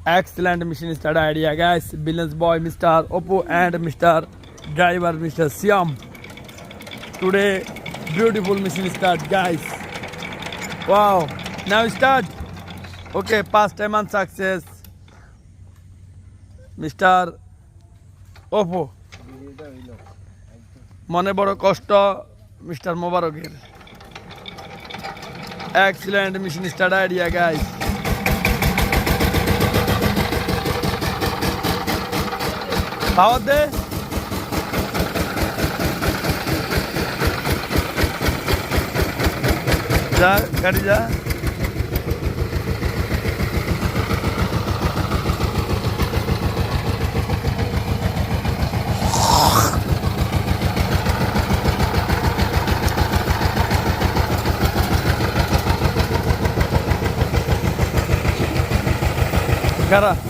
Excellent mission start idea, guys. Billions boy, Mr. Oppo, and Mr. Driver, Mr. Siam. Today, beautiful mission start, guys. Wow. Now start. Okay, past time and success. Mr. Oppo. মনে বড় কষ্ট mister মোবারকের excellent mission start idea guys power দে যা গাড়ি যা Cara.